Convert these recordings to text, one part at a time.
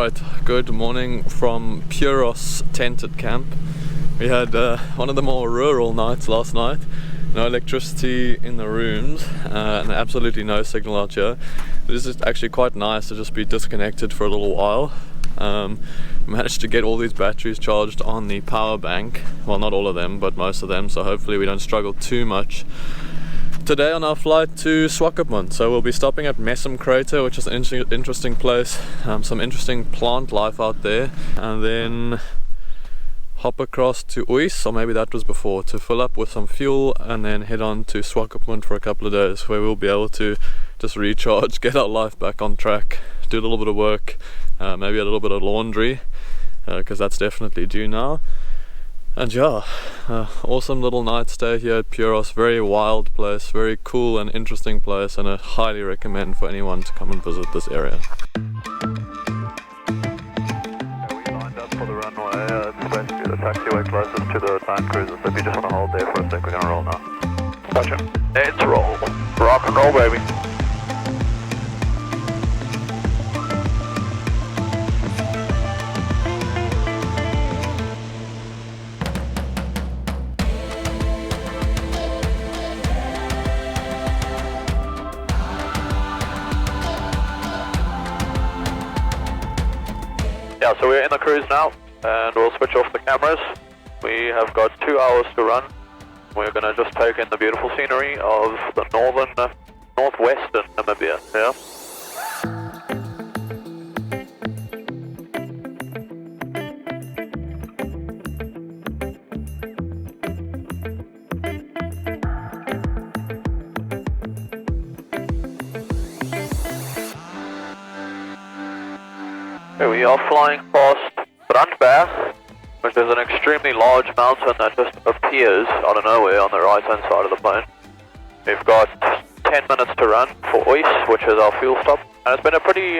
Alright, good morning from Puros tented camp. We had one of the more rural nights last night. No electricity in the rooms and absolutely no signal out here. This is actually quite nice to just be disconnected for a little while. Managed to get all these batteries charged on the power bank. Well, not all of them, but most of them, so hopefully we don't struggle too much today on our flight to Swakopmund. So we'll be stopping at Messum Crater, which is an interesting place, some interesting plant life out there, and then hop across to Opuwo, or maybe that was before, to fill up with some fuel and then head on to Swakopmund for a couple of days, where we'll be able to just recharge, get our life back on track, do a little bit of work, maybe a little bit of laundry, because that's definitely due now. And yeah, awesome little night stay here at Puros. Very wild place, very cool and interesting place, and I highly recommend for anyone to come and visit this area. We lined up for the runway. It's basically the taxiway closest to the Land Cruiser, so if you just want to hold there for a sec, we're going to roll now. Gotcha. Let's roll. Rock and roll, baby. Yeah, so we're in the cruise now, and we'll switch off the cameras. We have got 2 hours to run. We're going to just take in the beautiful scenery of the northwestern Namibia, yeah? We are flying past Brandberg, which is an extremely large mountain that just appears out of nowhere on the right hand side of the plane. We've got 10 minutes to run for Opuwo, which is our fuel stop, and it's been a pretty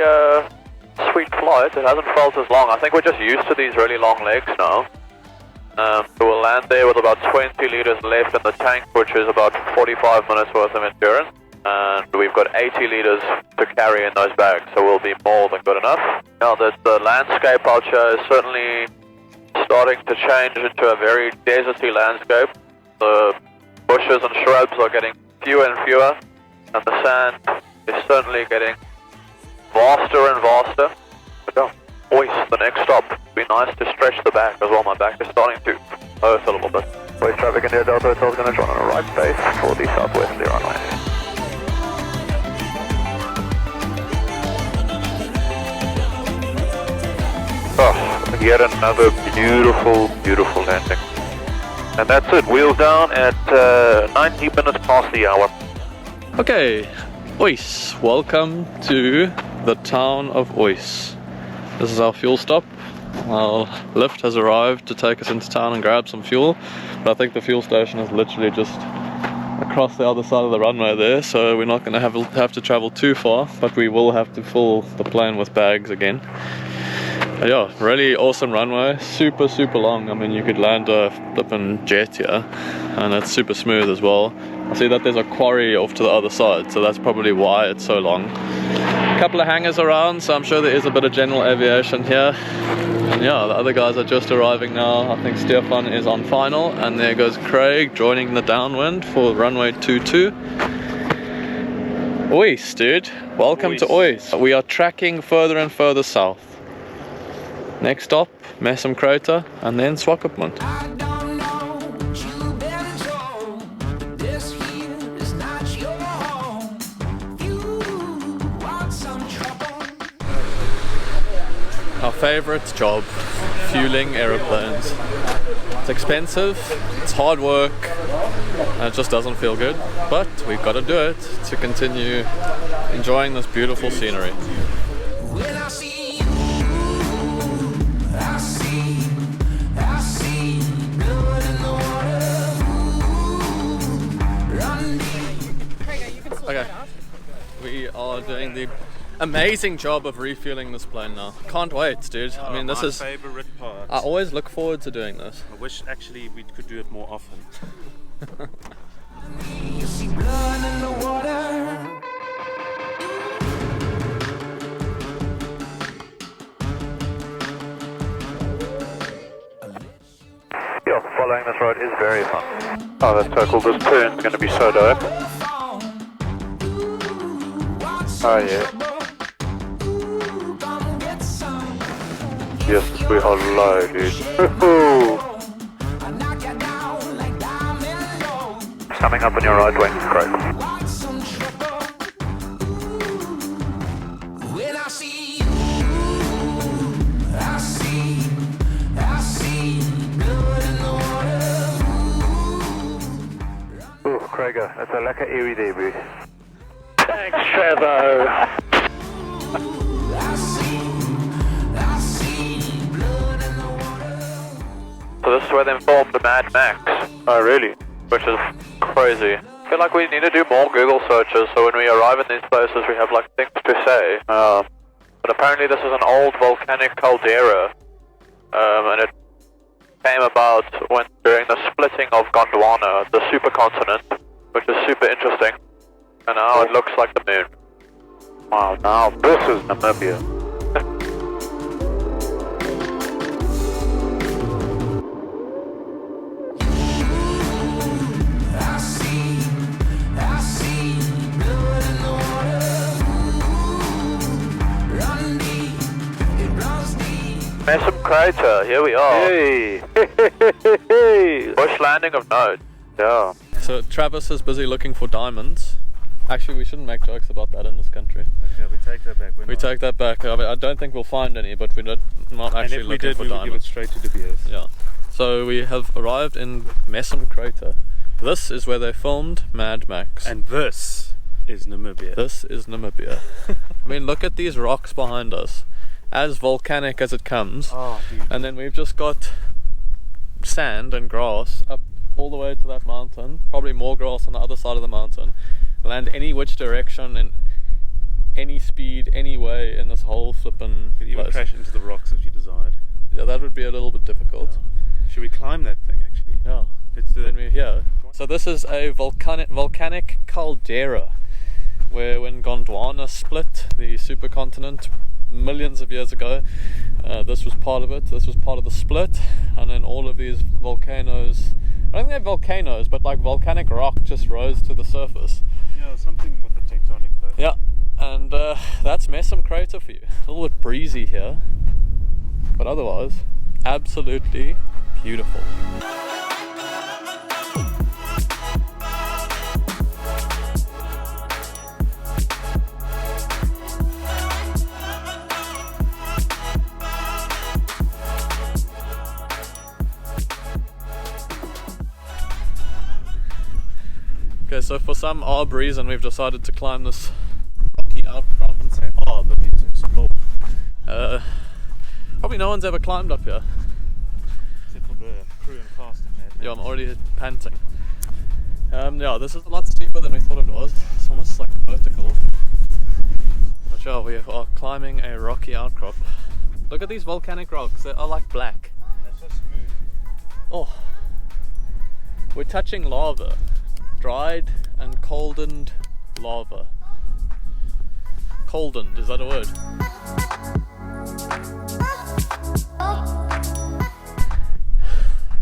sweet flight. It hasn't felt as long. I think we're just used to these really long legs now. So we'll land there with about 20 litres left in the tank, which is about 45 minutes worth of endurance. And we've got 80 litres to carry in those bags, so we'll be more than good enough. Now the landscape out here is certainly starting to change into a very deserty landscape. The bushes and shrubs are getting fewer and fewer, and the sand is certainly getting vaster and vaster. But yeah, Opuwo, the next stop. It'd be nice to stretch the back as well. My back is starting to hurt a little bit. Opuwo traffic India Delta Hotel is going to join on a right base for the southwesterly runway. Oh, yet another beautiful landing. And that's it, wheels down at 90 minutes past the hour. Okay, Opuwo. Welcome to the town of Opuwo. This is our fuel stop. Our lift has arrived to take us into town and grab some fuel, but I think the fuel station is literally just across the other side of the runway there, so we're not going to have to travel too far, but we will have to fill the plane with bags again. Yeah, really awesome runway, super long. I mean, you could land a flippin' jet here, and it's super smooth as well. I see that there's a quarry off to the other side, so that's probably why it's so long. A couple of hangars around, so I'm sure there is a bit of general aviation here. And yeah, the other guys are just arriving now. I think Stefan is on final, and there goes Craig joining the downwind for runway 22. Opuwo, dude, welcome to Opuwo. We are tracking further and further south. Next stop, Massim Crater, and then Swakopmund. Our favorite job, fueling aeroplanes. It's expensive, it's hard work, and it just doesn't feel good, but we've got to do it to continue enjoying this beautiful scenery. Okay, we are doing the amazing job of refueling this plane now. Can't wait, dude. I mean, this is my favorite part. I always look forward to doing this. I wish actually we could do it more often. following this road is very fun. Oh, that's so cool. This turn's going to be so dope. Oh, yeah. Yes, we are low, dude. Coming up on your right wing, great. Ooh, Krieger, that's a lekker eerie there, bro. Thanks, Trevor. So this is where they formed the Mad Max. Oh, really? Which is crazy. I feel like we need to do more Google searches so when we arrive in these places we have like things to say. But apparently this is an old volcanic caldera, and it came about during the splitting of Gondwana, the supercontinent, which is super interesting. And now it looks like the moon. Wow, now this is Namibia. Messum Crater, here we are. Hey! Bush landing of note. Yeah. So Travis is busy looking for diamonds. Actually, we shouldn't make jokes about that in this country. Okay, we take that back. We take that back. I mean, I don't think we'll find any, but we're not actually looking for diamonds. And if we did, we would give it straight to De Beers. Yeah. So we have arrived in Messum Crater. This is where they filmed Mad Max. And this is Namibia. This is Namibia. I mean, look at these rocks behind us. As volcanic as it comes. Oh, dude. And then we've just got sand and grass up all the way to that mountain. Probably more grass on the other side of the mountain. Land any which direction in any speed, any way in this whole flippin' You could even place. crash into the rocks if you desired. Yeah, that would be a little bit difficult. Yeah. Should we climb that thing actually? Yeah. Let's do When it. we're here. So this is a volcanic caldera, where when Gondwana split, the supercontinent, millions of years ago, this was part of it. This was part of the split, and then all of these volcanoes, I don't think they're volcanoes, but like volcanic rock just rose to the surface. Yeah, something with the tectonic plate. Yeah, and that's Messum Crater for you. A little bit breezy here, but otherwise absolutely beautiful. Okay, so for some odd reason we've decided to climb this rocky outcrop. I wouldn't say odd, but means explore. Probably no one's ever climbed up here. Except for the crew and cast of Mad Max. Yeah, I'm already panting. Yeah, this is a lot steeper than we thought it was. It's almost like vertical. But yeah, we are climbing a rocky outcrop. Look at these volcanic rocks, they are like black. That's so smooth. Oh, we're touching lava. Dried and coldened lava. Coldened, is that a word?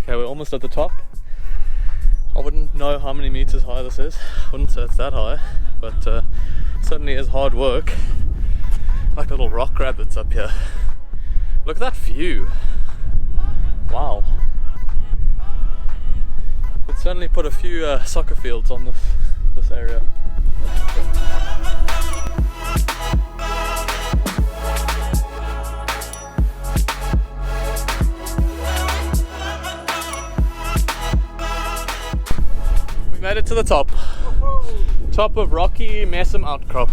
Okay, we're almost at the top. I wouldn't know how many meters high this is. Wouldn't say it's that high, but it certainly is hard work. Like little rock rabbits up here. Look at that view. Wow. Could certainly put a few soccer fields on this area. We made it to the top. Top of rocky Messum outcrop.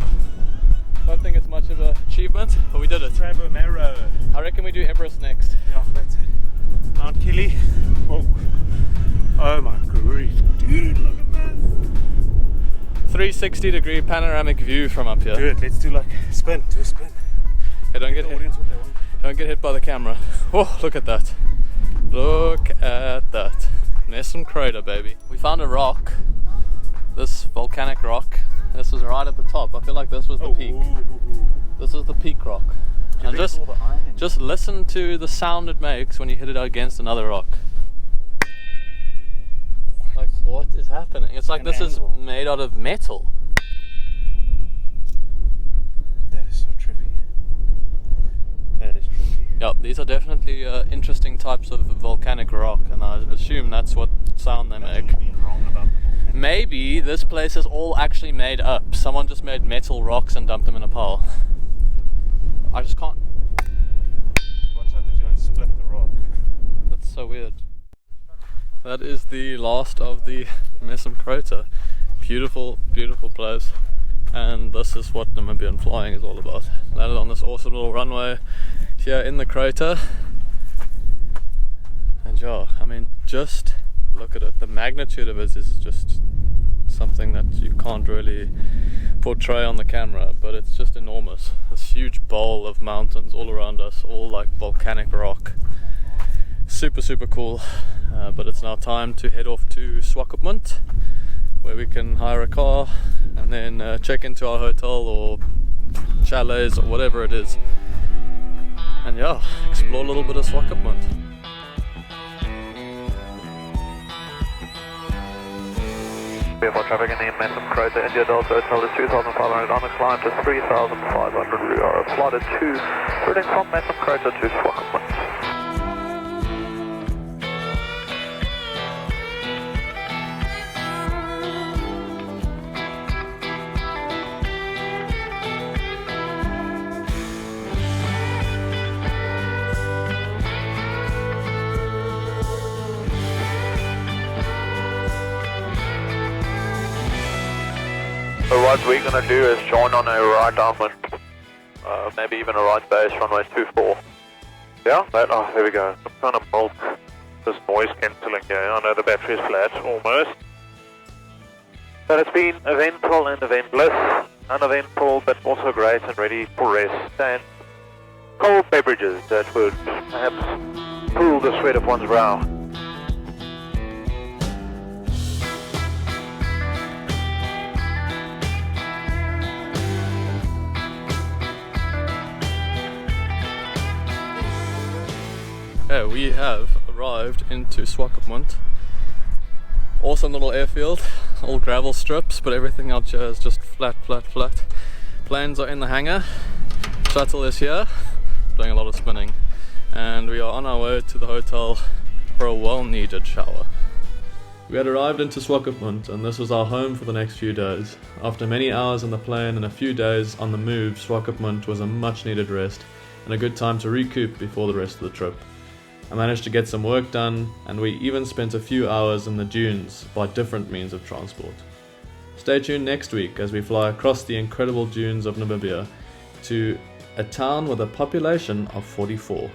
Don't think it's much of an achievement, but we did it. Trevor Marrow. I reckon we do Everest next. Yeah, that's it. Mount Killy. Oh my grief, dude, look at this. 360-degree panoramic view from up here. Do it, let's do like a spin, do a spin. Hey, don't get the hit. audience what they want. Don't get hit by the camera. Oh, look at that. Look at that. Messum Crater, baby. We found a rock. This volcanic rock. This was right at the top. I feel like this was the peak. This is the peak rock. And just listen to the sound it makes when you hit it against another rock. What is happening? It's like An this angle. is made out of metal. That is so trippy. That is trippy. Yeah, these are definitely interesting types of volcanic rock, and I assume that's what sound they make. You've been wrong about the volcanic. Maybe this place is all actually made up. Someone just made metal rocks and dumped them in a pile. I just can't. Watch out that you don't split the rock. That's so weird. That is the last of the Messum Crater. Beautiful, beautiful place. And this is what Namibian flying is all about. Landed on this awesome little runway here in the crater. And yeah, I mean, just look at it. The magnitude of it is just something that you can't really portray on the camera, but it's just enormous. This huge bowl of mountains all around us, all like volcanic rock. Super, super cool. But it's now time to head off to Swakopmund, where we can hire a car and then check into our hotel or chalets or whatever it is, and yeah, explore a little bit of Swakopmund. For traffic in the Messum Crater, India Delta Hotel is 2,500 on the climb to 3,500. We are flighted to, routing from Messum Crater to Swakopmund. So what we're going to do is join on a right downwind, maybe even a right base, runway 24. Yeah, oh, there we go. Some kind of bulk, this noise cancelling here. I know the battery is flat, almost. But it's been eventful and eventless. Uneventful, but also great and ready for rest. And cold beverages that would perhaps cool the sweat of one's brow. Okay, we have arrived into Swakopmund. Awesome little airfield, all gravel strips, but everything out here is just flat, flat, flat. Planes are in the hangar, shuttle is here, doing a lot of spinning, and we are on our way to the hotel for a well-needed shower. We had arrived into Swakopmund, and this was our home for the next few days. After many hours on the plane and a few days on the move, Swakopmund was a much-needed rest and a good time to recoup before the rest of the trip. I managed to get some work done, and we even spent a few hours in the dunes by different means of transport. Stay tuned next week as we fly across the incredible dunes of Namibia to a town with a population of 44.